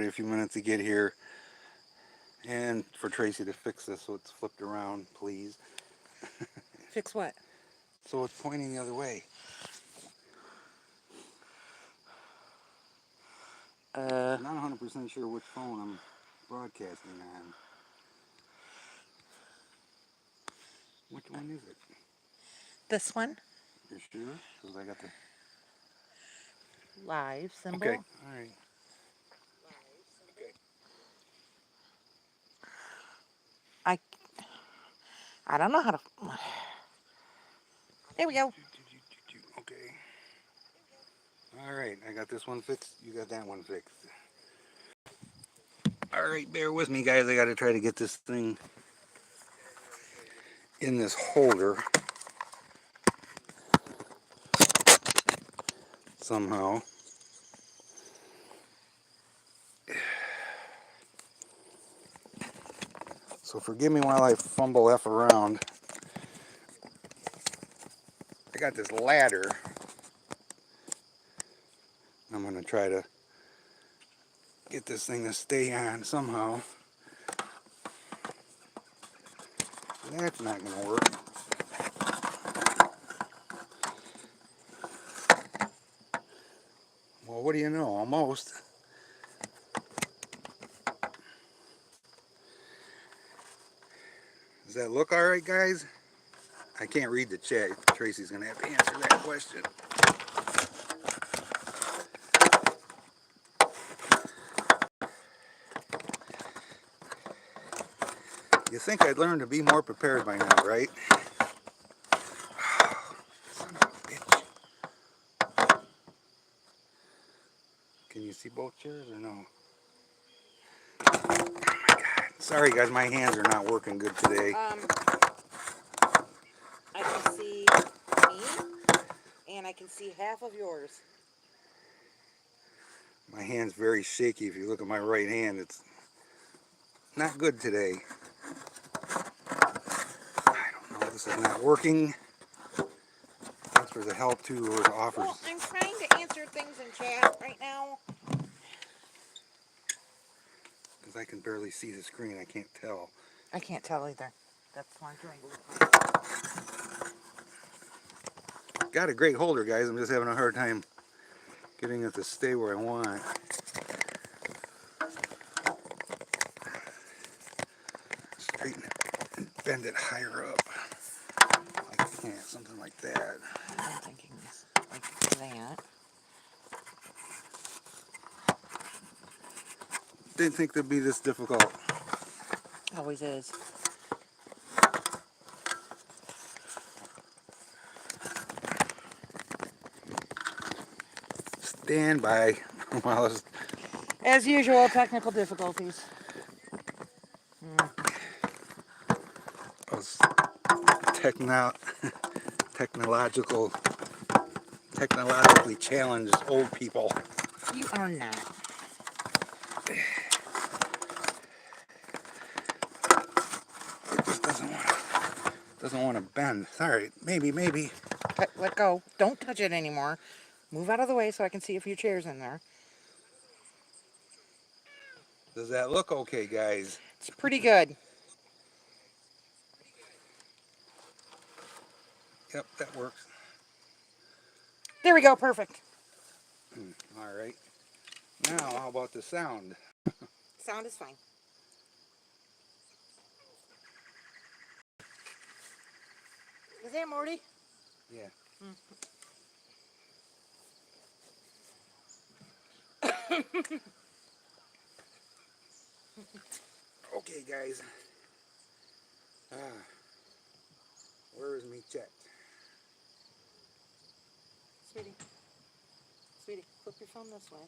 a few minutes to get here, and for Tracy to fix this so it's flipped around, please. Fix what? So it's pointing the other way. I'm not 100% sure which phone I'm broadcasting on. Which one is it? This one? You sure? Because I got the... Live symbol. Okay, alright. Okay. I I don't know how to. There we go. Okay. Alright, I got this one fixed. You got that one fixed. Alright, bear with me, guys. I got to try to get this thing in this holder somehow. So forgive me while I fumble F around. I got this ladder. I'm going to try to get this thing to stay on somehow. That's not going to work. Well, what do you know? Almost. Does that look all right, guys? I can't read the chat. Tracy's going to have to answer that question. You think I'd learn to be more prepared by now, right? Son of a bitch. Can you see both chairs or no? Oh my God. Sorry guys, my hands are not working good today. I can see me, and I can see half of yours. My hand's very shaky. If you look at my right hand, it's not good today. I don't know, this is not working. Thanks for the help too, or the offers. Well, I'm trying to answer things in chat right now. Because I can barely see the screen, I can't tell. I can't tell either. That's why I'm trying to look. Got a great holder, guys. I'm just having a hard time getting it to stay where I want. Straighten it and bend it higher up. Like, yeah, something like that. I'm thinking this, like that. Didn't think it'd be this difficult. Always is. Stand by while I was... As usual, technical difficulties. Those technologically challenged old people. You are not. It just doesn't want to bend. Sorry, maybe. Let go. Don't touch it anymore. Move out of the way so I can see a few chairs in there. Does that look okay, guys? It's pretty good. Yep, that works. There we go. Perfect. All right. Now, how about the sound? Sound is fine. Is that Morty? Yeah. Okay, guys. Where is me checked? Sweetie, flip your phone this way.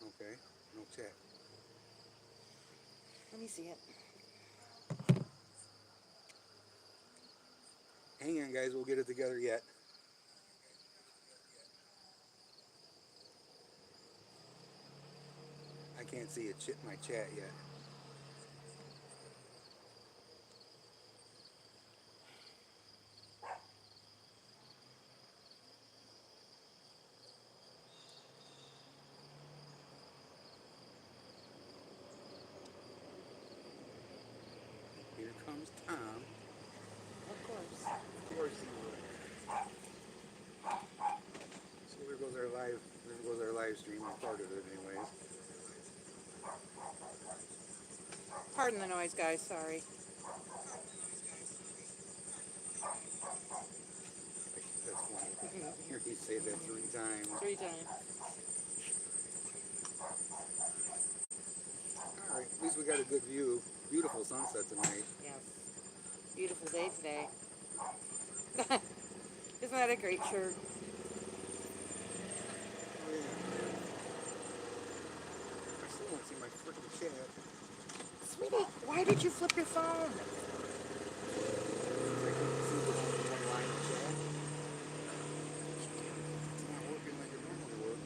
Okay, no chat. Let me see it. Hang on, guys. We'll get it together yet. I can't see my chat yet. stream, or part of it anyways. Pardon the noise, guys. Sorry. That's funny. Hear you say that 3 times. 3 times. All right, at least we got a good view. Beautiful sunset tonight. Yes. Beautiful day today. Isn't that a great shirt? Oh yeah. I still don't see my freaking chat. Sweetie, why did you flip your phone? I couldn't see the one line of chat. It's not working like it normally would.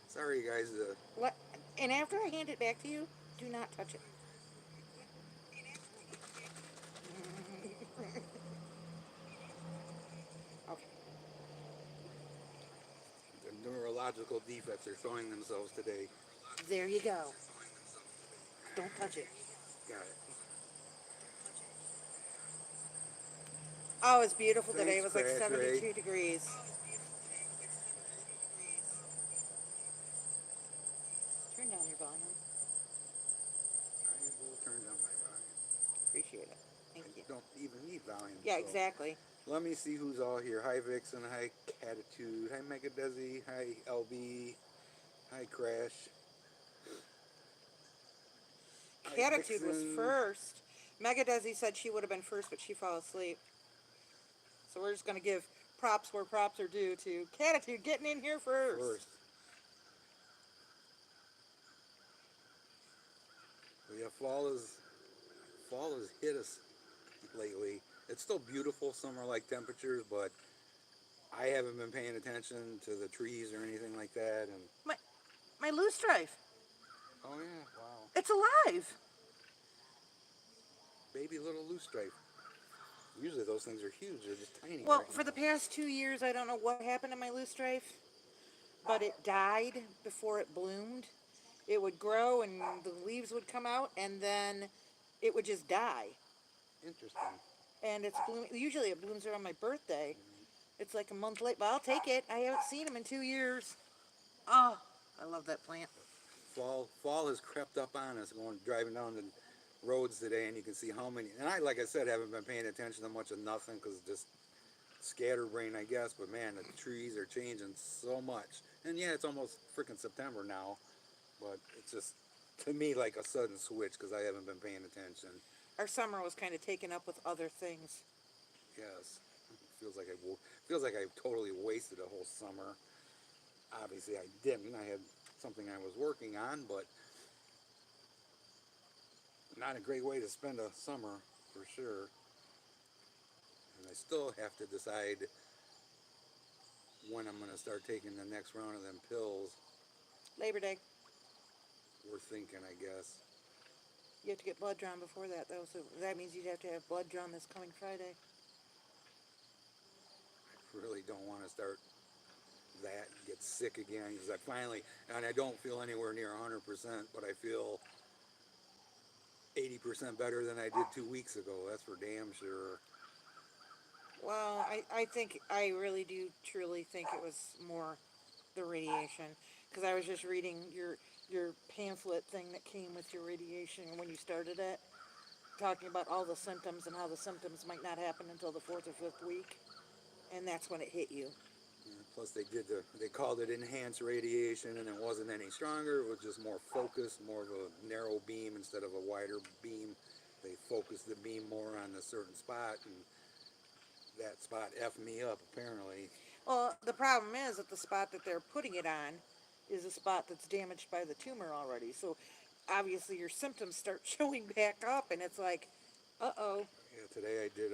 Sorry guys, What? And after I hand it back to you, do not touch it. Okay. the neurological defects are showing themselves today. There you go. Don't touch it. Got it. Oh, it's beautiful today. It Thanks, was like Crash 72 Ray. degrees. Turn down your volume. I will turn down my volume. Appreciate it. Thank you. Don't even need volume. Yeah, so. exactly. Let me see who's all here. Hi Vixen, hi Catitude, hi Mega Desi, hi LB, hi Crash. Hi, Catitude was Vixen. first. Mega Desi said she would have been first, but she fell asleep. So we're just going to give props where props are due to Catitude getting in here first. But yeah, fall has hit us lately. It's still beautiful summer-like temperatures, but I haven't been paying attention to the trees or anything like that. And My loosestrife. oh yeah, wow, It's alive. baby little loosestrife. Usually those things are huge. They're just tiny. Well, right for now. the past 2 years, I don't know what happened to my loosestrife, but it died before it bloomed. It would grow and the leaves would come out, and then it would just die. Interesting. And it's blooming. Usually it blooms around my birthday. It's like a month late, but I'll take it. I haven't seen them in 2 years. Oh, I love that plant. Fall has crept up on us. Going driving down the roads today, and you can see how many. And I, like I said, haven't been paying attention to much of nothing because just scatterbrain, I guess. But man, the trees are changing so much. And yeah, it's almost freaking September now, but it's just to me like a sudden switch because I haven't been paying attention. Our summer was kind of taken up with other things. Yes, feels like I totally wasted a whole summer. Obviously, I didn't. I had something I was working on, but not a great way to spend a summer for sure. And I still have to decide when I'm going to start taking the next round of them pills. Labor Day. We're thinking, I guess. You have to get blood drawn before that, though, so that means you'd have to have blood drawn this coming Friday. I really don't want to start that, get sick again, because and I don't feel anywhere near 100%, but I feel 80% better than I did 2 weeks ago. That's for damn sure. Well, I really do truly think it was more the radiation, because I was just reading your pamphlet thing that came with your radiation when you started it, talking about all the symptoms and how the symptoms might not happen until the 4th or 5th week, and that's when it hit you. Yeah, plus they called it enhanced radiation, and it wasn't any stronger. It was just more focused, more of a narrow beam instead of a wider beam. They focused the beam more on a certain spot, and that spot effed me up apparently. Well, the problem is that the spot that they're putting it on is a spot that's damaged by the tumor already. So obviously your symptoms start showing back up, and it's like, uh-oh. Yeah, today I did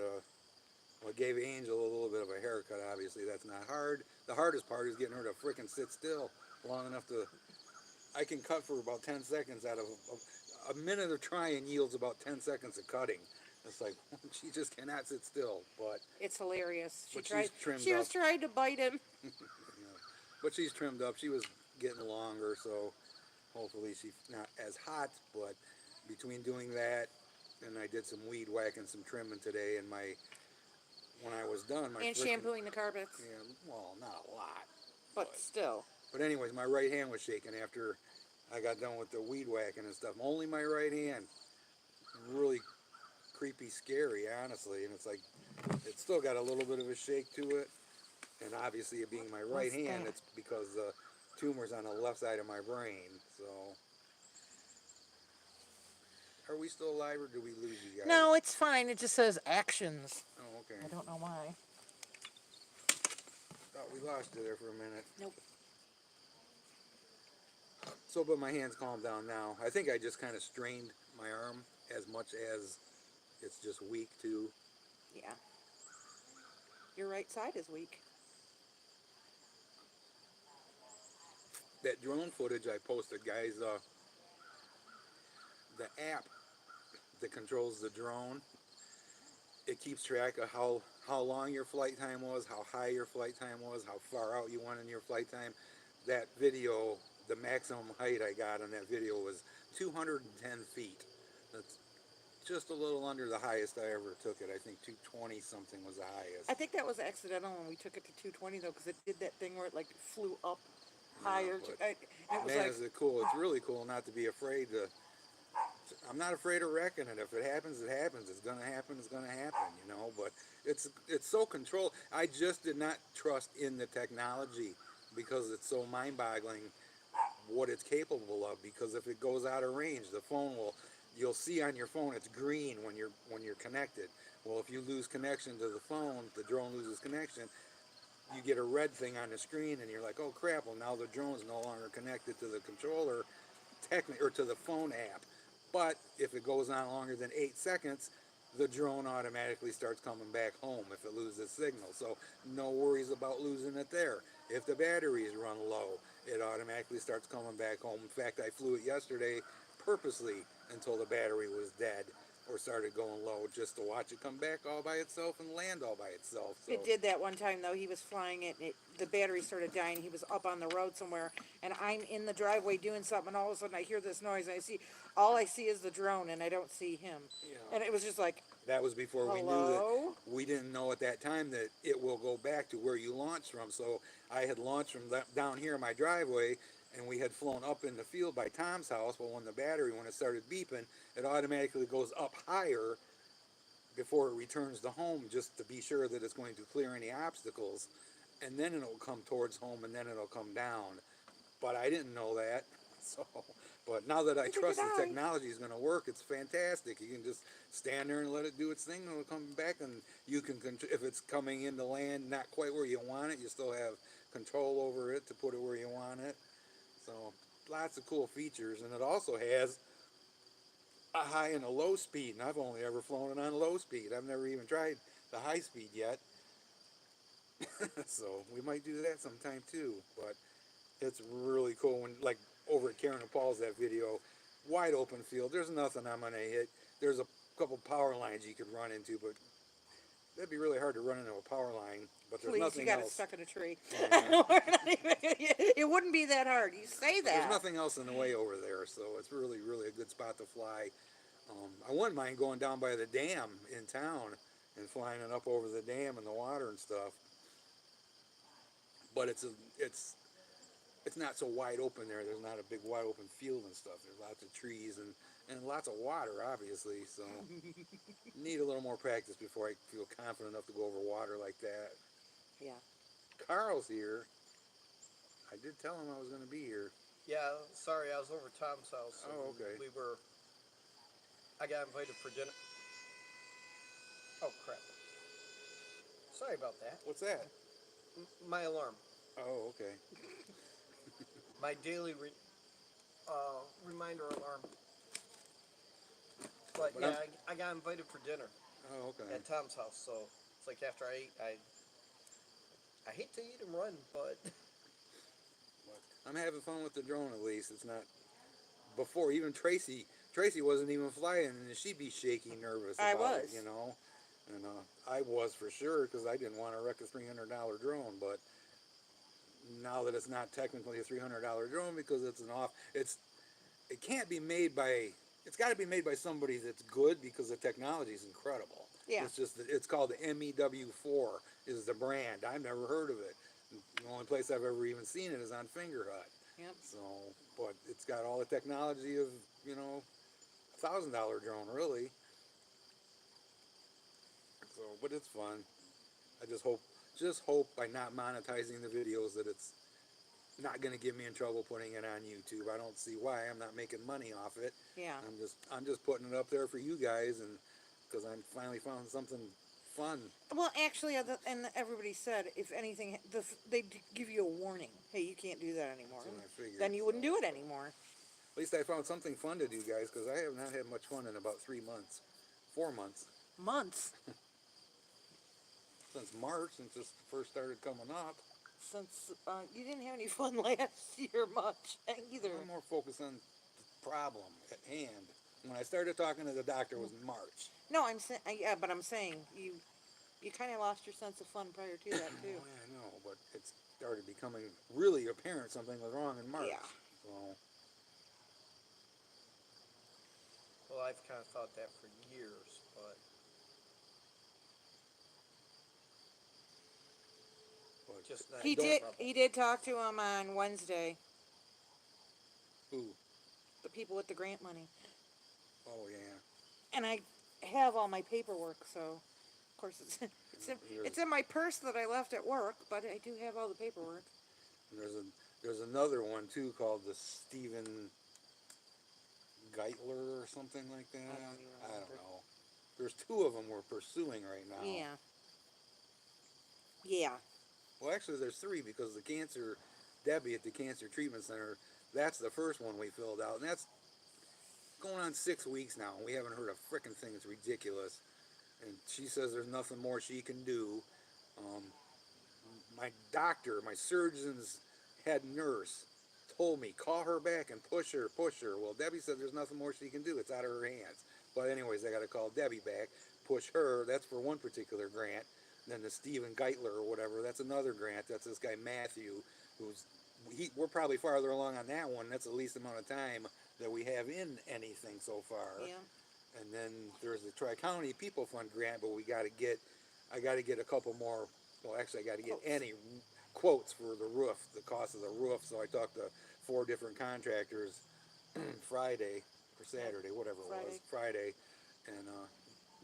well, I gave Angel a little bit of a haircut. Obviously, that's not hard. The hardest part is getting her to frickin' sit still long enough to. I can cut for about 10 seconds out of a minute of trying yields about 10 seconds of cutting. It's like she just cannot sit still. But It's hilarious. she's trimmed She was up. trying to bite him. Yeah. But she's trimmed up. She was getting longer, so hopefully she's not as hot. But between doing that and I did some weed whacking, some trimming today, and my when I was done, my And frickin', shampooing the carpets, yeah, well, not a lot. but still. But anyways, my right hand was shaking after I got done with the weed whacking and stuff. Only my right hand. Really creepy, scary, honestly. And it's like, it's still got a little bit of a shake to it. And obviously, it being my right What's hand, that? it's because the tumor's on the left side of my brain. So, are we still alive or do we lose you guys? No, it's fine. It just says actions. Oh, okay. I don't know why. Thought we lost you there for a minute. Nope. So, but my hand's calmed down now. I think I just kind of strained my arm as much as it's just weak too. Yeah. Your right side is weak. That drone footage I posted, guys, the app that controls the drone, it keeps track of how long your flight time was, how high your flight time was, how far out you went in your flight time. That video, the maximum height I got on that video was 210 feet. That's just a little under the highest I ever took it. I think 220 something was the highest. I think that was accidental when we took it to 220 though, because it did that thing where it like flew up higher. but It was Man, like, is it cool. It's really cool not to be afraid to. I'm not afraid of wrecking it. If it happens, it happens. It's gonna happen. It's gonna happen. You know. But it's so controlled. I just did not trust in the technology because it's so mind-boggling what it's capable of. Because if it goes out of range, the phone will. You'll see on your phone it's green when you're connected. Well, if you lose connection to the phone, the drone loses connection. You get a red thing on the screen, and you're like, "Oh crap!" Well, now the drone's no longer connected to the controller, or to the phone app. But if it goes on longer than 8 seconds, the drone automatically starts coming back home if it loses signal. So no worries about losing it there. If the batteries run low, it automatically starts coming back home. In fact, I flew it yesterday purposely until the battery was dead or started going low, just to watch it come back all by itself and land all by itself. So it did that one time though. He was flying it, and the battery started dying. He was up on the road somewhere, and I'm in the driveway doing something, and all of a sudden I hear this noise, and all I see is the drone, and I don't see him. Yeah. And it was just like, that was before we knew hello? that. We didn't know at that time that it will go back to where you launched from. So I had launched from down here in my driveway, and we had flown up in the field by Tom's house. But when it started beeping, it automatically goes up higher before it returns to home, just to be sure that it's going to clear any obstacles. And then it'll come towards home, and then it'll come down. But I didn't know that. So, but now that I Neither trust did the I. technology is going to work, it's fantastic. You can just stand there and let it do its thing, and it'll come back, and you can if it's coming into land not quite where you want it, you still have control over it to put it where you want it. So lots of cool features, and it also has a high and a low speed, and I've only ever flown it on low speed. I've never even tried the high speed yet. So we might do that sometime too. But it's really cool when, like, over at Karen and Paul's, that video, wide open field. There's nothing I'm gonna hit. There's a couple power lines you could run into, but that'd be really hard to run into a power line. But there's Please, you nothing got it else. stuck in a tree. Yeah. It wouldn't be that hard. You say that. There's nothing else in the way over there, so it's really, really a good spot to fly. I wouldn't mind going down by the dam in town and flying it up over the dam and the water and stuff. But it's not so wide open there. There's not a big wide open field and stuff. There's lots of trees and lots of water, obviously. So need a little more practice before I feel confident enough to go over water like that. Yeah. Carl's here. I did tell him I was going to be here. Yeah, sorry, I was over at Tom's house. Oh, okay. I got invited for dinner. Oh, crap. Sorry about that. What's that? My alarm. Oh, okay. My daily reminder alarm. But But yeah, I got invited for dinner Oh, okay. at Tom's house. So it's like after I ate, I hate to eat and run, but I'm having fun with the drone at least. It's not before even Tracy wasn't even flying, and she'd be shaky, nervous I about it, was. you know. And I was for sure because I didn't want to wreck a $300 drone. But now that it's not technically a $300 drone because it's it can't be made by. It's got to be made by somebody that's good because the technology is incredible. Yeah. It's just it's called the MEW4 is the brand. I've never heard of it. The only place I've ever even seen it is on Fingerhut. Yep. So, but it's got all the technology of, you know, $1,000 drone really. So, but it's fun. I just hope by not monetizing the videos that it's not going to get me in trouble putting it on YouTube. I don't see why. I'm not making money off it. Yeah. I'm just putting it up there for you guys, and because I finally found something fun. Well, actually, and everybody said if anything, they'd give you a warning. Hey, you can't do that anymore. That's what I figured. Then you wouldn't do it anymore. At least I found something fun to do, guys, because I have not had much fun in about 3 months, 4 months Months since March, since this first started coming up. since you didn't have any fun last year much either. I'm more focused on the problem at hand. When I started talking to the doctor was March. No, I'm saying yeah, but I'm saying you kind of lost your sense of fun prior to that too. Oh, yeah, I know, but it started becoming really apparent something was wrong in March. Yeah. So, Well, I've kind of thought that for years, but just not. He did talk to him on Wednesday. Who? The people with the grant money. Oh, yeah. And I have all my paperwork, so of course it's in my purse that I left at work, but I do have all the paperwork. There's another one too called the Stephen Geitler or something like that. I don't know. There's 2 of them we're pursuing right now. Yeah. Yeah. Well, actually, there's 3 because Debbie at the Cancer Treatment Center, that's the first one we filled out, and that's going on 6 weeks now, and we haven't heard a frickin' thing. It's ridiculous. And she says there's nothing more she can do. My doctor, my surgeon's head nurse, told me, call her back and push her. Well, Debbie said there's nothing more she can do. It's out of her hands. But anyways, I got to call Debbie back, push her. That's for one particular grant. Then the Stephen Geitler or whatever, that's another grant. That's this guy Matthew, we're probably farther along on that one. That's the least amount of time that we have in anything so far. Yeah. And then there's the Tri-County People Fund grant, but I got to get a couple more. Well, actually, I got to get any quotes for the roof, the cost of the roof. So I talked to 4 different contractors Friday or Saturday, whatever it was, Friday, and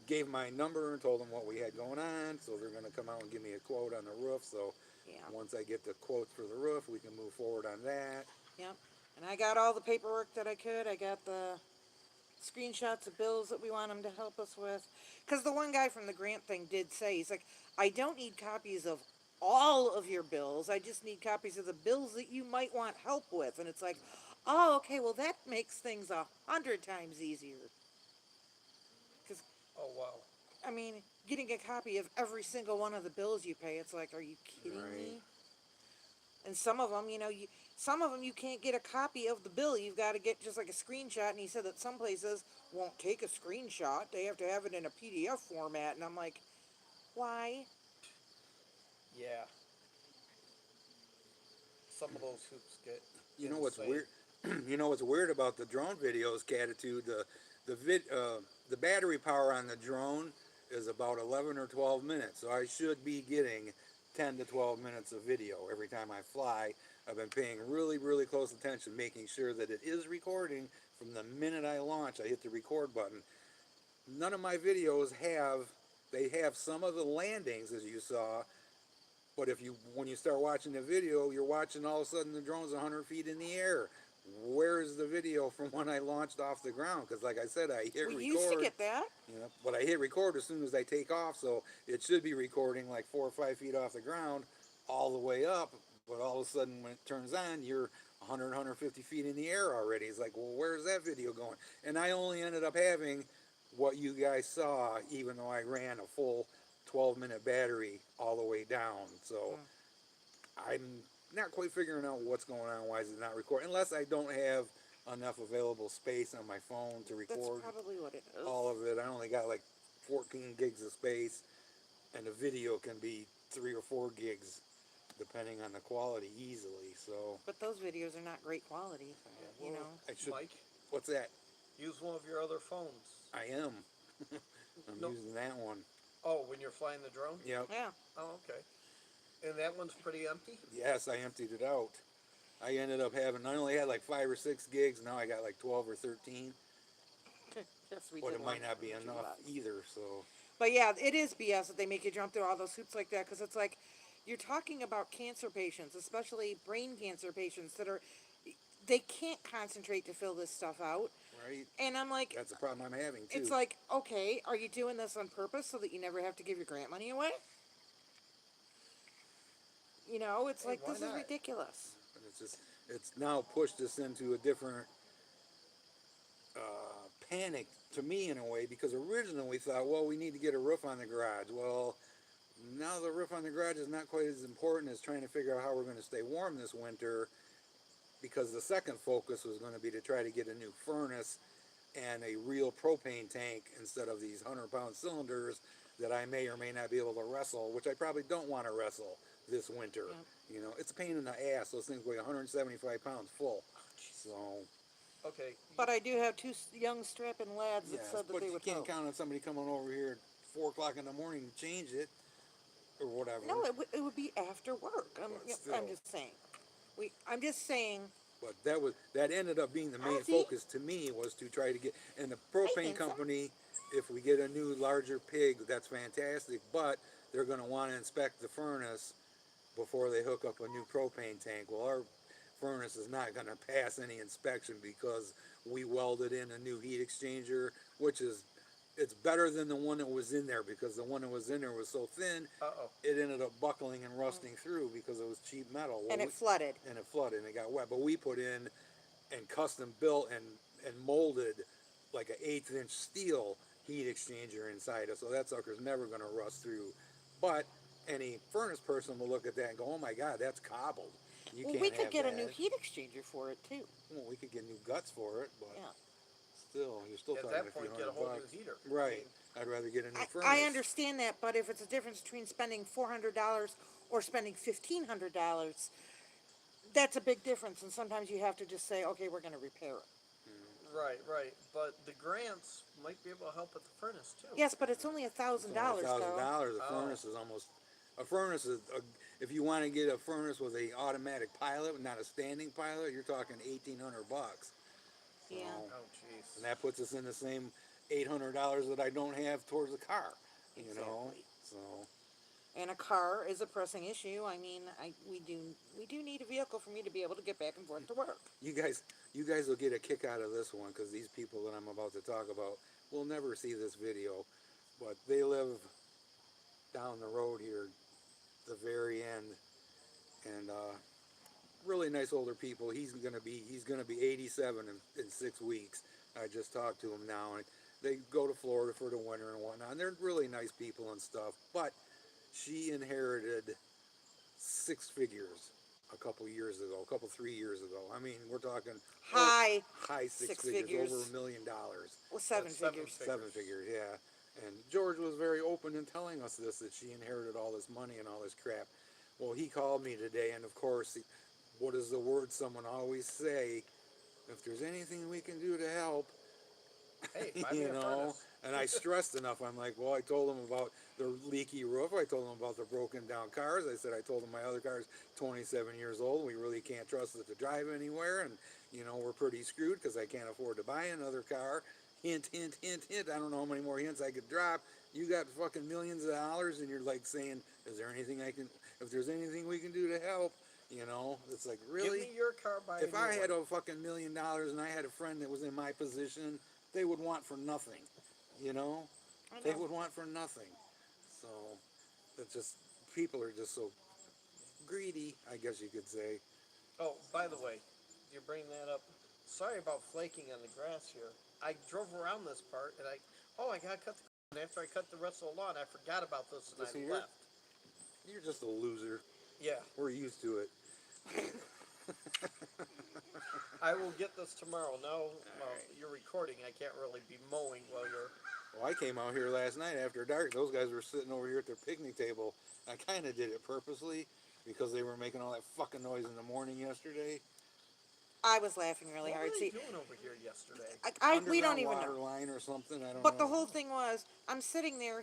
gave my number and told them what we had going on. So they're going to come out and give me a quote on the roof. So Yeah. once I get the quotes for the roof, we can move forward on that. Yep. And I got all the paperwork that I could. I got the screenshots of bills that we want him to help us with. Because the one guy from the grant thing did say, he's like, I don't need copies of all of your bills. I just need copies of the bills that you might want help with. And it's like, oh, okay, well, that makes things 100 times easier. Because, Oh wow. I mean, getting a copy of every single one of the bills you pay, it's like, are you kidding me? And some of them, you can't get a copy of the bill. You've got to get just like a screenshot. And he said that some places won't take a screenshot. They have to have it in a PDF format. And I'm like, why? Yeah. Some of those hoops get. You know what's insane. weird? You know what's weird about the drone videos, Catitude? The battery power on the drone is about 11 or 12 minutes, so I should be getting 10 to 12 minutes of video every time I fly. I've been paying really, really close attention, making sure that it is recording from the minute I launch. I hit the record button. None of my videos have some of the landings, as you saw, but when you start watching the video, you're watching all of a sudden the drone's 100 feet in the air. Where's the video from when I launched off the ground? Because like I said, I hit record. We used to get that. But I hit record as soon as I take off, so it should be recording like 4 or 5 feet off the ground all the way up. But all of a sudden when it turns on, you're 100, 150 feet in the air already. It's like, well, where's that video going? And I only ended up having what you guys saw, even though I ran a full 12-minute battery all the way down. So I'm not quite figuring out what's going on. Why is it not recording? Unless I don't have enough available space on my phone to record That's probably what it is. all of it. I only got like 14 gigs of space, and the video can be 3 or 4 gigs depending on the quality easily. So But those videos are not great quality, you know. I should. Mike, What's that? use one of your other phones. I am. I'm No. using that one. Oh, when you're flying the drone? Yep. Yeah. Oh, okay. And that one's pretty empty? Yes, I emptied it out. I ended up having, I only had like 5 or 6 gigs. Now I got like 12 or 13. Yes, we But did it might one not be for enough $2. either. So But yeah, it is BS that they make you jump through all those hoops like that because it's like you're talking about cancer patients, especially brain cancer patients that are they can't concentrate to fill this stuff out. right, And I'm like, that's a problem I'm having too. it's like, okay, are you doing this on purpose so that you never have to give your grant money away? You know, it's Hey, like why this is not? ridiculous. And it's just it's now pushed us into a different panic to me in a way, because originally we thought, well, we need to get a roof on the garage. Well, now the roof on the garage is not quite as important as trying to figure out how we're going to stay warm this winter, because the second focus was going to be to try to get a new furnace and a real propane tank instead of these 100-pound cylinders that I may or may not be able to wrestle, which I probably don't want to wrestle this winter. Yeah. You know, it's a pain in the ass. Those things weigh 175 pounds full. So, Okay. But I do have two young strapping lads that yes, said that but they you would can't help. count on somebody coming over here at 4 o'clock in the morning to change it or whatever. No, it would be after work. But I'm still. just saying. I'm just saying. But that ended up being the main Ozzy. focus to me, was to try to get, and the propane handsome. company, if we get a new larger pig, that's fantastic, but they're going to want to inspect the furnace before they hook up a new propane tank. Well, our furnace is not going to pass any inspection because we welded in a new heat exchanger, which is, it's better than the one that was in there, because the one that was in there was so thin, Uh-oh. it ended up buckling and rusting through because it was cheap metal. Well, And it flooded. and it flooded and it got wet. But we put in and custom built and molded like an 1/8 inch steel heat exchanger inside it, so that sucker's never going to rust through. But any furnace person will look at that and go, oh my god, that's cobbled. You Well, can't we could have get that. a new heat exchanger for it too. Well, we could get new guts for it, but Yeah. still, you're still At talking that a few point, get a $100 whole new bucks. heater. Right. I'd rather get a new furnace. I understand that, but if it's a difference between spending $400 or spending $1,500, that's a big difference. And sometimes you have to just say, okay, we're going to repair it. Right, right. But the grants might be able to help with the furnace too. Yes, but it's only $1,000. $1,000. A Oh. furnace is almost. A furnace is, if you want to get a furnace with a automatic pilot, not a standing pilot, you're talking $1,800. So, Yeah. Oh, jeez. and that puts us in the same $800 that I don't have towards a car. You know, Exactly. so And a car is a pressing issue. I mean, we do need a vehicle for me to be able to get back and forth to work. you guys will get a kick out of this one, because these people that I'm about to talk about will never see this video, but they live down the road here, the very end, and really nice older people. He's gonna be 87 in 6 weeks. I just talked to him now, and they go to Florida for the winter and whatnot. And they're really nice people and stuff. But she inherited 6 figures a couple 3 years ago. I mean, we're talking High high six six figures, figures. over $1 million. Well, seven That's 7 figures. figures. 7 figures, yeah. And George was very open in telling us this, that she inherited all this money and all this crap. Well, he called me today, and of course, what is the word someone always say? If there's anything we can do to help, Hey, buy me you a know. furnace. And I stressed enough. I'm like, well, I told him about the leaky roof. I told him about the broken down cars. I said, I told him my other car's 27 years old. We really can't trust it to drive anywhere. And, you know, we're pretty screwed because I can't afford to buy another car. Hint, hint, hint, hint. I don't know how many more hints I could drop. You got fucking millions of dollars, and you're like saying, is there anything if there's anything we can do to help? You know, it's like, really? Give me your car, buy If a I new had one. a fucking $1 million and I had a friend that was in my position, they would want for nothing. You know? I They know. would want for nothing. So, it's just, people are just so greedy, I guess you could say. Oh, by the way, you bring that up. Sorry about flaking on the grass here. I drove around this part and I gotta cut the and after I cut the rest of the lawn, I forgot about this and This I here? left. You're just a loser. Yeah, We're used to it. I will get this tomorrow. No, well, you're recording. I can't really be mowing while you're. Well, I came out here last night after dark. Those guys were sitting over here at their picnic table. I kind of did it purposely because they were making all that fucking noise in the morning yesterday. I was laughing really What hard. were See, they doing over here yesterday? we don't Underground even water know. line or something. I don't know. But the whole thing was, I'm sitting there.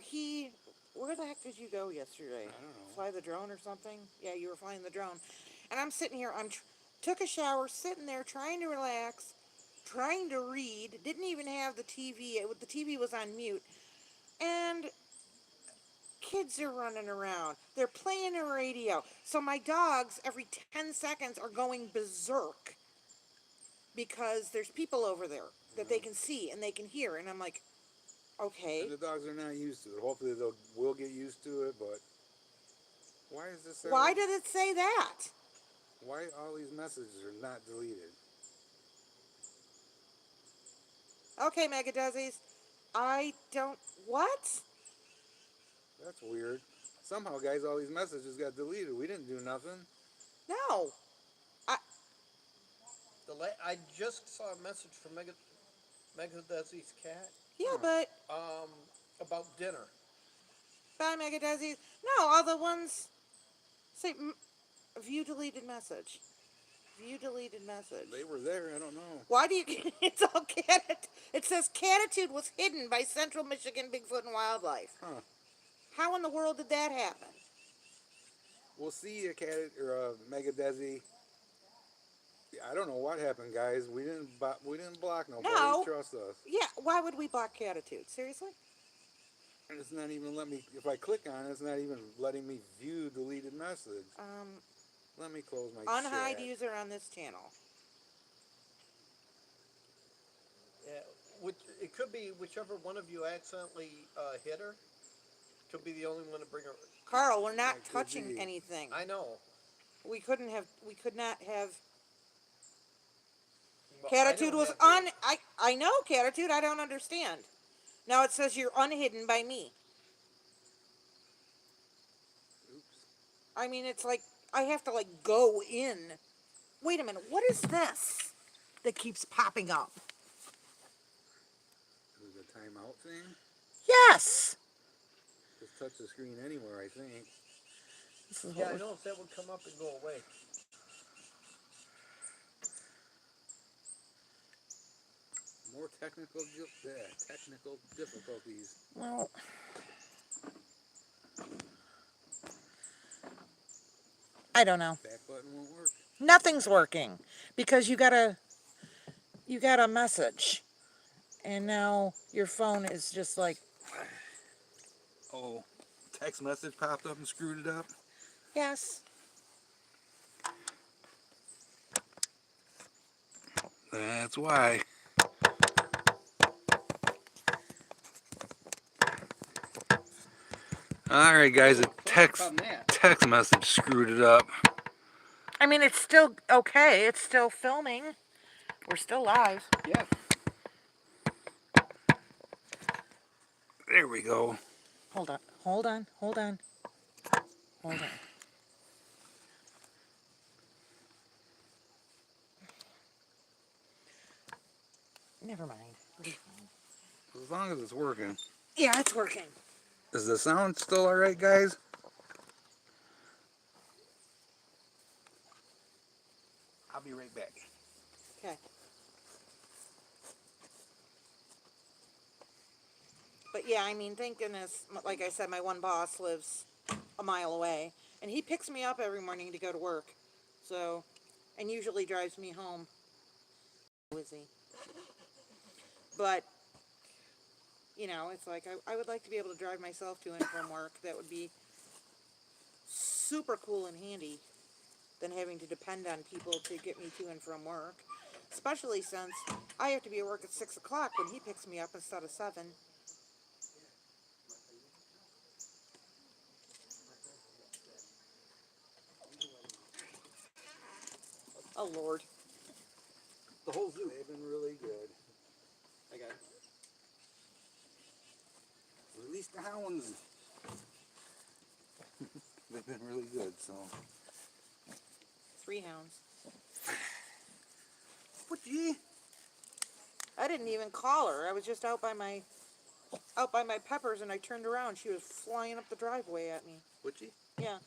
where the heck did you go yesterday? I don't know. Fly the drone or something? Yeah, you were flying the drone. And I'm sitting here, took a shower, sitting there trying to relax, trying to read, didn't even have the TV. The TV was on mute. And kids are running around. They're playing a radio. So my dogs, every 10 seconds, are going berserk because there's people over there that they can see and they can hear. And I'm like, okay. And the dogs are not used to it. Hopefully will get used to it, but why is this? Why did it say that? Why all these messages are not deleted? Okay, Mega Desies. I don't. What? That's weird. Somehow, guys, all these messages got deleted. We didn't do nothing. No. I. I just saw a message from Mega Desi's cat Yeah, but. about dinner. Bye, Mega Desies. No, all the ones say view deleted message. View deleted message. They were there. I don't know. Why do you? It's all cat. It says catitude was hidden by Central Michigan Bigfoot and Wildlife. Huh. How in the world did that happen? We'll see a cat or a Mega Desi. Yeah, I don't know what happened, guys. We didn't block nobody. No. Trust us. Yeah. Why would we block catitude? Seriously? And it's not even letting me. If I click on it, it's not even letting me view deleted message. Let me close my Unhide chat. user on this channel. Yeah, it could be whichever one of you accidentally hit her. Could be the only one to bring her. Carl, we're not That could touching be. anything. I know. We could not have. But Catitude I don't was have to- I know catitude. I don't understand. Now it says you're unhidden by me. Oops. I mean, it's like I have to like go in. Wait a minute. What is this that keeps popping up? Is it a timeout thing? Yes. Just touch the screen anywhere, I think. This is Yeah, what I know if that would come up and go away. More technical difficulties. well. I don't know. Back button won't work. Nothing's working because you got a message, and now your phone is just like Oh, text message popped up and screwed it up. yes. That's why. All right, guys. A text message screwed it up. I mean, it's still okay. It's still filming. We're still live. Yeah. There we go. Hold on. Hold on. Hold on. Hold on. Never mind. As long as it's working. Yeah, it's working. Is the sound still all right, guys? I'll be right back. Okay. But yeah, I mean, thank goodness, like I said, my one boss lives a mile away, and he picks me up every morning to go to work. So, and usually drives me home. Who is he? But, you know, it's like I would like to be able to drive myself to and from work. That would be super cool and handy than having to depend on people to get me to and from work. Especially since I have to be at work at 6 o'clock when he picks me up instead of 7. Oh, Lord. The whole zoo. They've been really good. I got it. Release the hounds. They've been really good, so. 3 hounds. What ye? I didn't even call her. I was just out by my peppers, and I turned around. She was flying up the driveway at me. What ye? Yeah.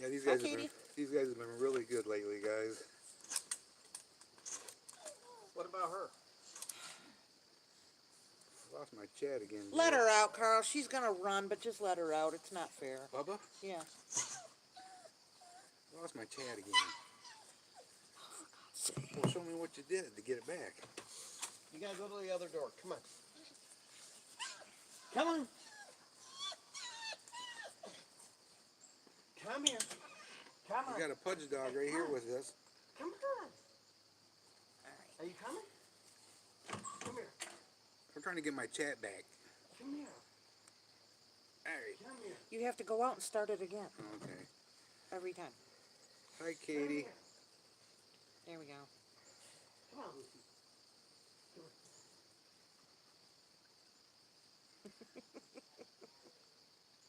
Yeah, these Hi, guys Katie. these guys have been really good lately, guys. What about her? Lost my chat again. Let Joe. her out, Carl. She's gonna run, but just let her out. It's not fair. Bubba? Yeah. Lost my chat again. Well, show me what you did to get it back. You gotta go to the other door. Come on. Come on. Come here. Come on. We got a pudge dog right here with us. Come on. Are you coming? Come here. I'm trying to get my chat back. Come here. All right. Come here. You have to go out and start it again Okay. every time. Hi, Katie. There we go. Come on, Lucy. Come here.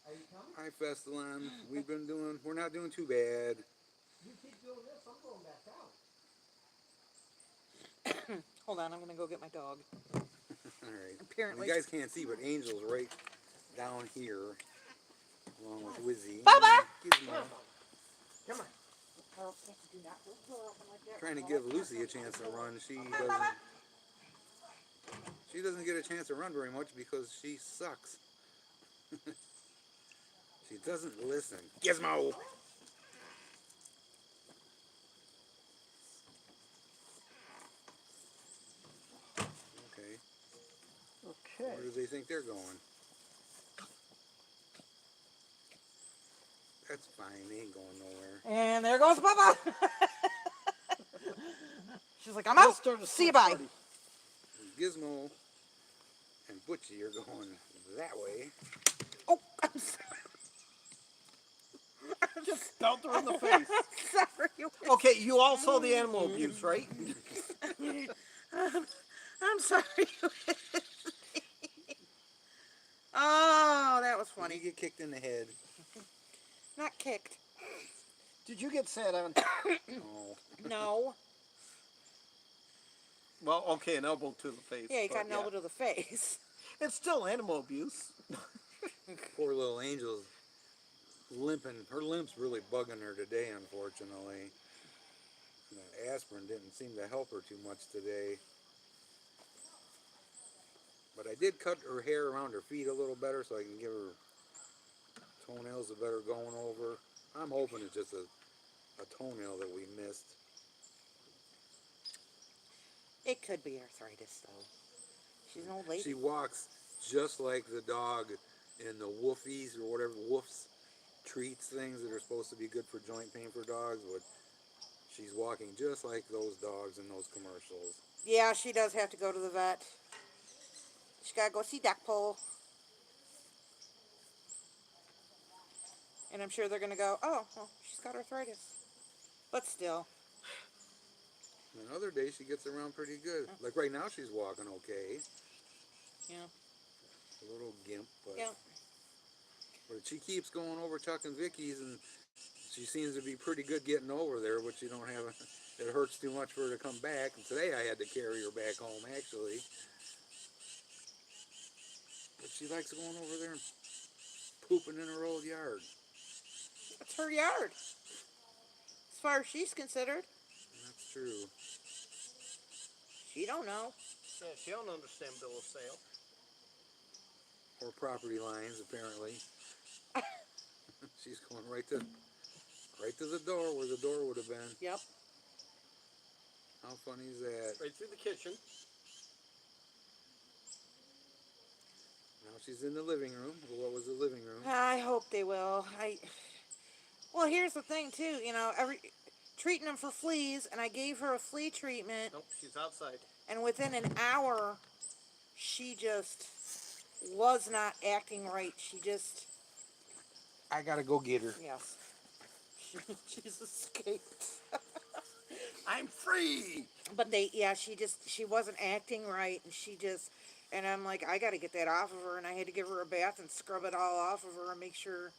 Are you coming? Hi, Festalon. We're not doing too bad. You keep doing this, I'm going back out. Hold on, I'm gonna go get my dog. All right. Apparently. You guys can't see, but Angel's right down here, along with Wizzy. Bubba! Gizmo. Come on. Carl, do not hold the door open like that. Trying to give Lucy a chance to run. She doesn't get a chance to run very much because she sucks. She doesn't listen. Gizmo! Okay. Okay. Where do they think they're going? That's fine. They ain't going nowhere. And there goes Bubba. She's like, I'm out. See you, bye. Gizmo and Butchie are going that way. Oh, I'm sorry. Just dealt her in the face. Sorry. Okay, you all saw the animal abuse, right? I'm sorry. Oh, that was When funny. you get kicked in the head. Not kicked. Did you get sat on? Oh. No. Well, okay, an elbow to the face. Yeah, you but got an elbow to the face. It's still animal abuse. Poor little Angel's limping. Her limp's really bugging her today, unfortunately. The aspirin didn't seem to help her too much today. But I did cut her hair around her feet a little better so I can give her toenails a better going over. I'm hoping it's just a toenail that we missed. It could be arthritis, though. She's an old lady. She walks just like the dog in the Woofies or whatever, Woofs treats things that are supposed to be good for joint pain for dogs, but she's walking just like those dogs in those commercials. Yeah, she does have to go to the vet. She gotta go see Doc Pole. And I'm sure they're gonna go, oh, well, she's got arthritis. But still. And other days she gets around pretty good. Like right now she's walking okay. Yeah. A little gimp, but Yeah. but she keeps going over Chuck and Vicky's, and she seems to be pretty good getting over there, but you don't have it hurts too much for her to come back. And today I had to carry her back home actually. But she likes going over there and pooping in her old yard. It's her yard. As far as she's considered. That's true. She don't know. Yeah, she don't understand bill of sale. Or property lines, apparently. She's going right to the door where the door would have been. Yep. How funny is that? Right through the kitchen. Now she's in the living room. What was the living room? I hope they will. Well, here's the thing too. You know, treating them for fleas, and I gave her a flea treatment, Nope, she's outside. and within an hour, she just was not acting right. She just, I gotta go get her. yes, she's escaped. I'm free. But she wasn't acting right, and and I'm like, I got to get that off of her, and I had to give her a bath and scrub it all off of her and make sure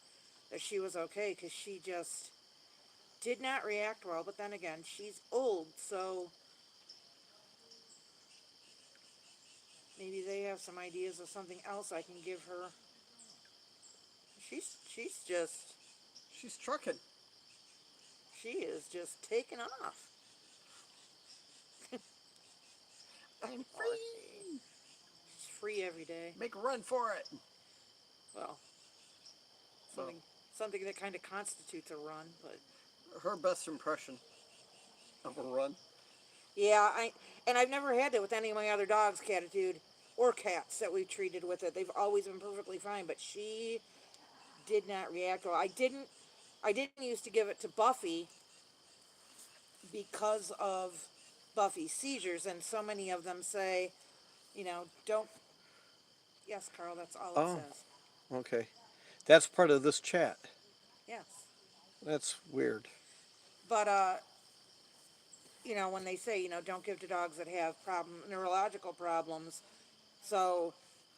that she was okay, because she just did not react well. But then again, she's old, so maybe they have some ideas of something else I can give her. She's trucking. she is just taking off. I'm free. She's free every day. Make a run for it. Well, something that kind of constitutes a run, but Her best impression of a run. yeah, I've never had that with any of my other dogs, Catitude, or cats that we've treated with it. They've always been perfectly fine, but she did not react well. I didn't used to give it to Buffy because of Buffy's seizures, and so many of them say, don't. Yes, Carl, that's all it Oh. says. Okay. That's part of this chat. Yes, That's weird. but when they say, don't give to dogs that have neurological problems, so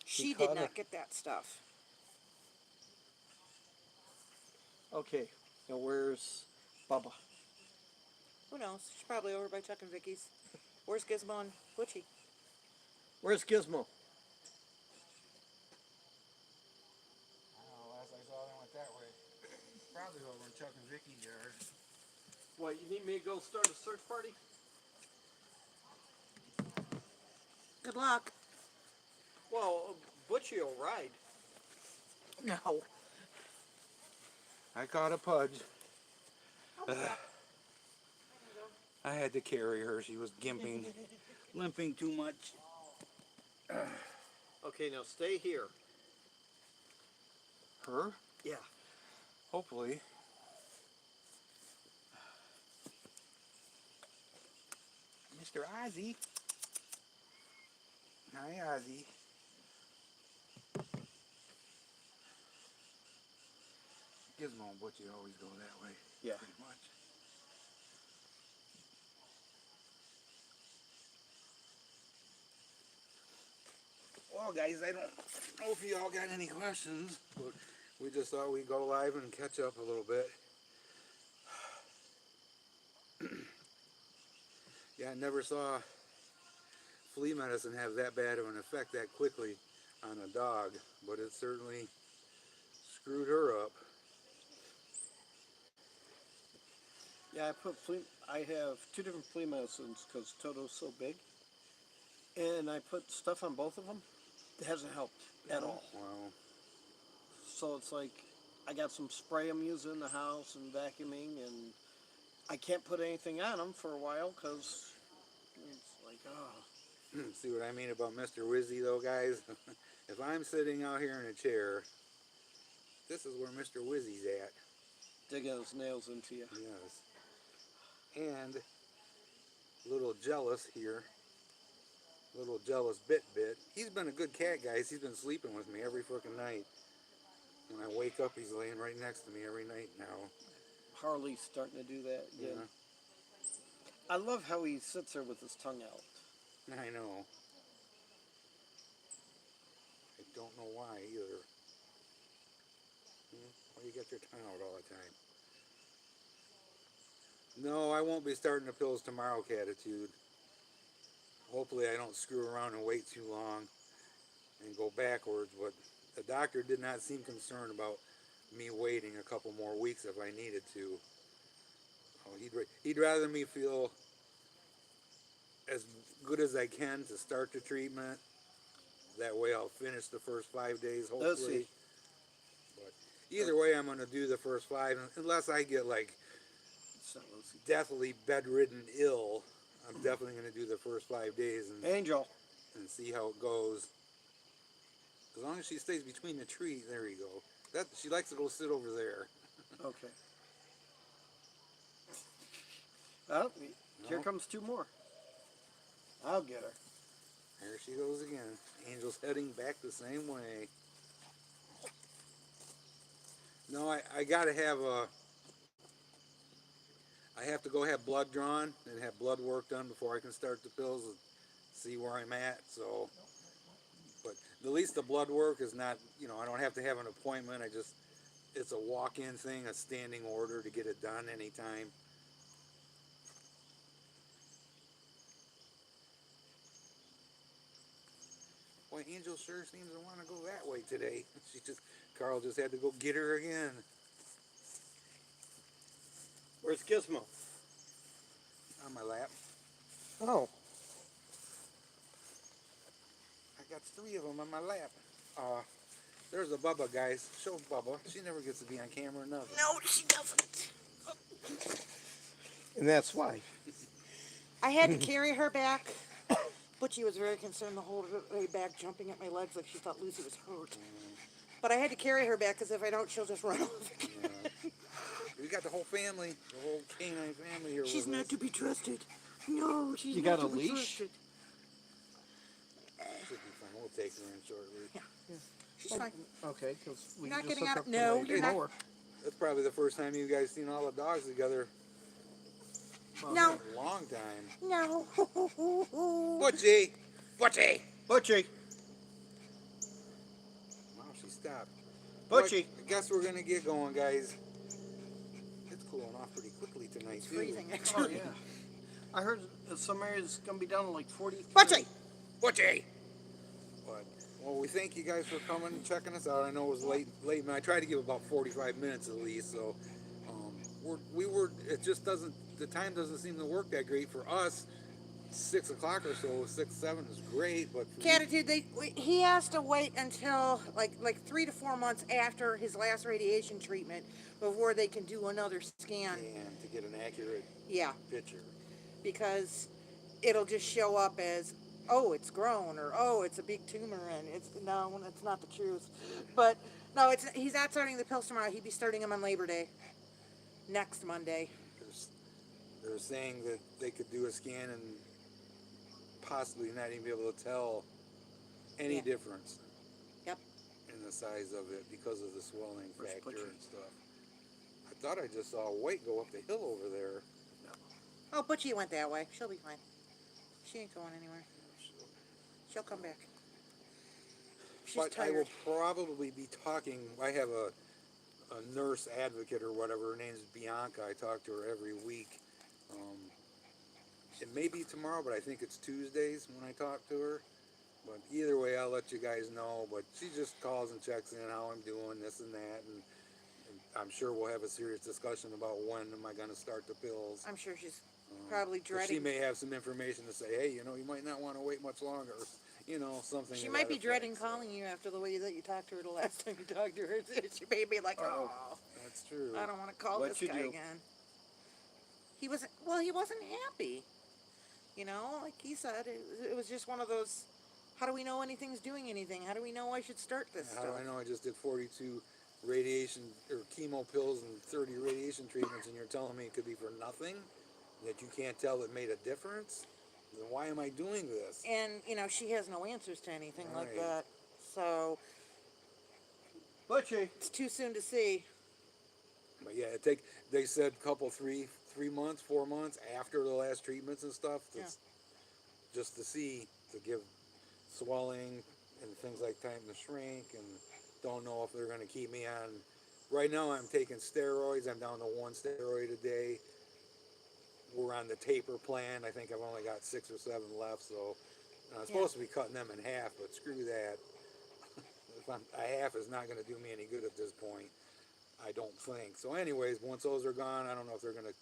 she did caught not it. get that stuff. Okay. Now where's Bubba? Who knows? She's probably over by Chuck and Vicky's. Where's Gizmo and Butchie? Where's Gizmo? Last I saw them went that way. Probably over in Chuck and Vicky's yard. What, you need me to go start a search party? Good luck. Well, Butchie will ride. No. I caught a pudge. I had to carry her. She was limping too much. Okay, now stay here. Her? Yeah. Hopefully. Mr. Ozzy. Hi, Ozzy. Gizmo and Butchie always go that way. Yeah. Pretty much. Well, guys, I don't know if you all got any questions, but we just thought we'd go live and catch up a little bit. Yeah, I never saw flea medicine have that bad of an effect that quickly on a dog, but it certainly screwed her up. Yeah, I have 2 different flea medicines because Toto's so big. And I put stuff on both of them. It hasn't helped at all. Wow. So it's like I got some spray I'm using in the house and vacuuming, and I can't put anything on them for a while because it's like, oh. See what I mean about Mr. Wizzy though, guys? If I'm sitting out here in a chair, this is where Mr. Wizzy's at. Digging his nails into you. Yes. And a little jealous here. Little jealous bit. He's been a good cat, guys. He's been sleeping with me every fucking night. When I wake up, he's laying right next to me every night now. Harley's starting to do that again. Yeah. I love how he sits there with his tongue out. I know. I don't know why either. Why you got your tongue out all the time? No, I won't be starting the pills tomorrow, Catitude. Hopefully I don't screw around and wait too long and go backwards, but the doctor did not seem concerned about me waiting a couple more weeks if I needed to. Oh, he'd rather me feel as good as I can to start the treatment. That way I'll finish the first 5 days, hopefully. Let's see. But either way, I'm going to do the first 5, unless I get like deathly bedridden ill. I'm definitely going to do the first 5 days Angel. and see how it goes. As long as she stays between the trees, there you go. She likes to go sit over there. Okay. Oh, here No. comes 2 more. I'll get her. There she goes again. Angel's heading back the same way. No, I gotta have I have to go have blood drawn and have blood work done before I can start the pills and see where I'm at. So, but at least the blood work is not, I don't have to have an appointment. It's a walk-in thing, a standing order to get it done anytime. Boy, Angel sure seems to want to go that way today. Carl just had to go get her again. Where's Gizmo? On my lap. Oh. I got 3 of them on my lap. There's a Bubba, guys. Show Bubba. She never gets to be on camera or nothing. No, she doesn't. And that's why. I had to carry her back. Butchie was very concerned the whole way back, jumping at my legs like she thought Lucy was hurt. But I had to carry her back because if I don't, she'll just run off again. Yeah. We got the whole family, the whole canine family here She's with not us. to be trusted. No, she's You not got a to be leash? trusted. Should be fine. We'll take her in shortly. Yeah, she's fine. Okay, because we You're not just getting hooked out- up to no, my you're not- mower. That's probably the first time you guys seen all the dogs together No, in a long time. no. Butchie! Butchie! Butchie! Wow, she stopped. Butchie! But I guess we're gonna get going, guys. It's cooling off pretty quickly tonight, It's too. freezing, Oh, actually. yeah. I heard that some areas going to be down to like 40. Butchie! Butchie! But, well, we thank you guys for coming and checking us out. I know it was late, man. I tried to give about 45 minutes at least, so it just doesn't, the time doesn't seem to work that great for us. 6 o'clock or so, 6, 7 is great, but for Catitude, he has to wait until like 3 to 4 months after his last radiation treatment before they can do another scan. and to get an accurate Yeah, picture. because it'll just show up as, oh, it's grown, or oh, it's a big tumor, and it's not the truth. But no, he's not starting the pills tomorrow. He'd be starting them on Labor Day, next Monday. They're saying that they could do a scan and possibly not even be able to tell any Yeah. difference Yep. in the size of it because of the swelling Where's factor Butchie? and stuff. I thought I just saw a weight go up the hill over there. Oh, Butchie went that way. She'll be fine. She ain't going anywhere. She'll come back. She's But I will tired. probably be talking. I have a nurse advocate or whatever. Her name's Bianca. I talk to her every week. It may be tomorrow, but I think it's Tuesdays when I talk to her. But either way, I'll let you guys know. But she just calls and checks in how I'm doing, this and that, and I'm sure we'll have a serious discussion about when am I going to start the pills. I'm sure she's probably But she dreading. may have some information to say, hey, you might not want to wait much longer. Something. She to might that be dreading effect, so. calling you after the way that you talked to her the last time you talked to her. She may be like, oh, That's true. I don't want to call What'd this you guy do? again. He wasn't happy. Like he said, it was just one of those, how do we know anything's doing anything? How do we know I should start this How stuff? do I know I just did 42 radiation or chemo pills and 30 radiation treatments, and you're telling me it could be for nothing? That you can't tell it made a difference? Then why am I doing this? And, she has no answers to anything like Right. that. So, Butchie! it's too soon to see. But yeah, they said couple 3 months, 4 months after the last treatments and stuff. That's just to see, to give swelling and things like time to shrink, and don't know if they're going to keep me on. Right now I'm taking steroids. I'm down to 1 steroid a day. We're on the taper plan. I think I've only got 6 or 7 left, so I'm supposed to be cutting them in half, but screw that. A half is not going to do me any good at this point. I don't think. So anyways, once those are gone, I don't know if they're going to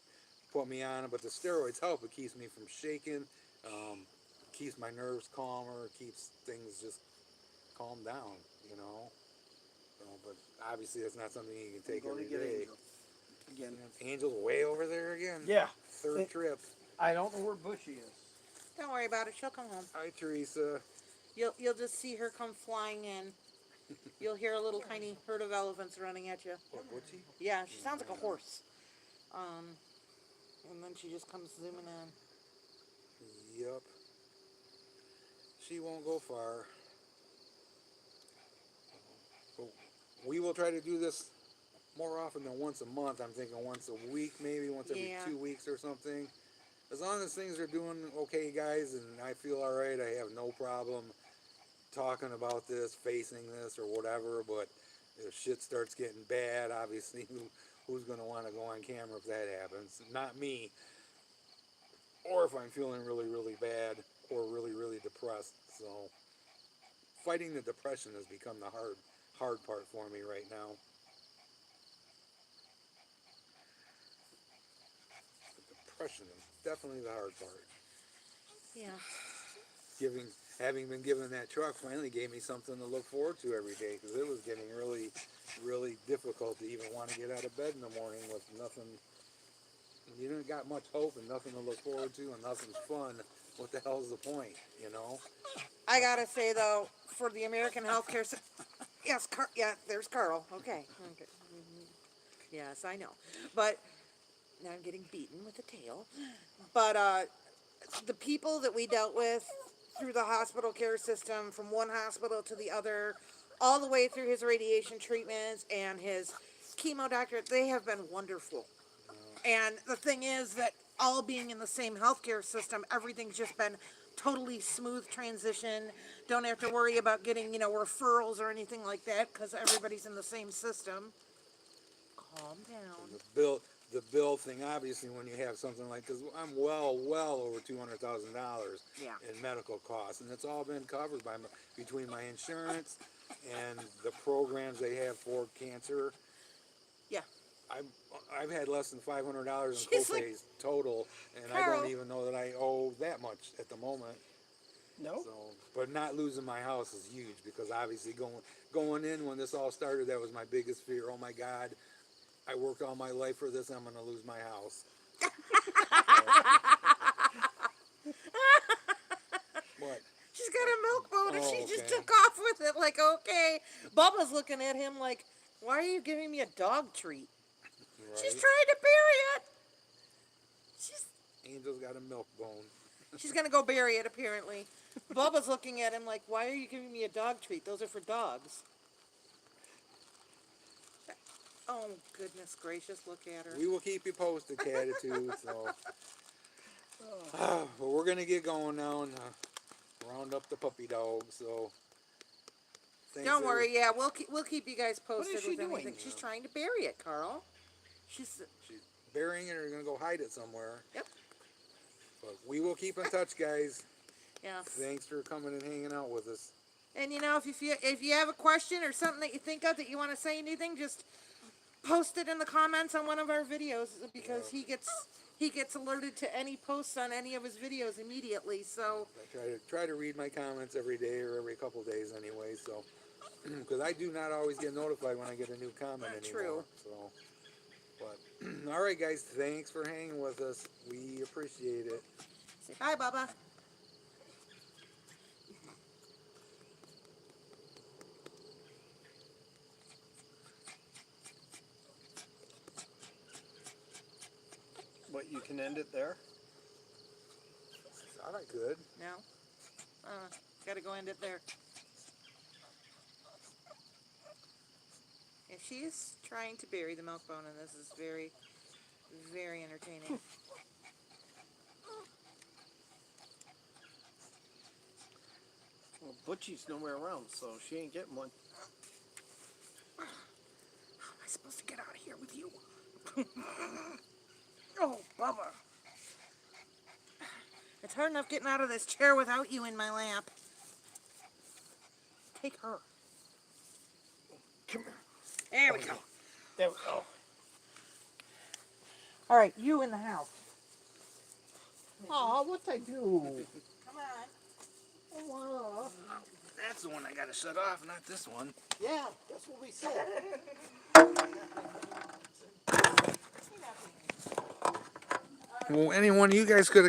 put me on it, but the steroids help. It keeps me from shaking, keeps my nerves calmer, keeps things just calmed down, So, but obviously that's not something you can take Go to every get day. Angel. Again. Angel's way over there again. Yeah. Third trip. I don't know where Butchie is. Don't worry about it. She'll come home. Hi, Teresa. You'll just see her come flying in. You'll hear a little tiny herd of elephants running at you. What, Butchie? Yeah, she sounds like a horse. And then she just comes zooming in. Yep. She won't go far. But we will try to do this more often than once a month. I'm thinking once a week, maybe once every Yeah. 2 weeks or something. As long as things are doing okay, guys, and I feel all right, I have no problem talking about this, facing this, or whatever. But if shit starts getting bad, obviously, who's going to want to go on camera if that happens? Not me. Or if I'm feeling really, really bad or really, really depressed. So fighting the depression has become the hard part for me right now. The depression is definitely the hard part. Yeah. having been given that truck finally gave me something to look forward to every day, because it was getting really, really difficult to even want to get out of bed in the morning with nothing. You didn't got much hope and nothing to look forward to and nothing's fun. What the hell's the point, you know? I gotta say though, for the American healthcare system, yes, yeah, there's Carl. Okay. Yes, I know, but now I'm getting beaten with a tail. But the people that we dealt with through the hospital care system, from one hospital to the other, all the way through his radiation treatments and his chemo doctor, they have been wonderful. And the thing is that all being in the same healthcare system, everything's just been totally smooth transition. Don't have to worry about getting, referrals or anything like that because everybody's in the same system. Calm down. The bill thing, obviously, when you have something like, because I'm well over $200,000 Yeah. in medical costs, and it's all been covered by between my insurance and the programs they have for cancer. Yeah. I've had less than $500 in She's like, copays total, and I Carl. don't even know that I owe that much at the moment. No. So, but not losing my house is huge, because obviously going in when this all started, that was my biggest fear. Oh my God, I worked all my life for this. I'm going to lose my house. What? She's got a milk boat and Oh, she just okay. took off with it like, okay. Bubba's looking at him like, why are you giving me a dog treat? She's Right? trying to bury it. Angel's got a milk bone. She's going to go bury it, apparently. Bubba's looking at him like, why are you giving me a dog treat? Those are for dogs. Oh, goodness gracious, look at her. We will keep you posted, Catitude. So, but we're gonna get going now and round up the puppy dog. So, thanks, Don't worry, yeah, we'll keep you guys posted is she with doing? anything. She's trying to bury it, Carl. She's She's burying it or gonna go hide it somewhere. Yep. But we will keep in touch, guys. yeah. Thanks for coming and hanging out with us. And if you have a question or something that you think of that you want to say anything, just post it in the comments on one of our videos, because he gets alerted to any posts on any of his videos immediately. So I try to read my comments every day or every couple days anyway. So, because I do not always get notified when I get a new comment anymore. True. So, but all right, guys, thanks for hanging with us. We appreciate it. say bye, Bubba. What, you can end it there? All right, good. No, gotta go end it there. And she is trying to bury the milk bone, and this is very, very entertaining. Well, Butchie's nowhere around, so she ain't getting one. How am I supposed to get out of here with you? Oh, Bubba. It's hard enough getting out of this chair without you in my lap. Take her. Come here. There we go. There we go. All right, you in the house. Aw, what'd I do? Come on. Oh, That's the one I gotta shut off, not this one. yeah, that's what we said. Well, anyone you guys could have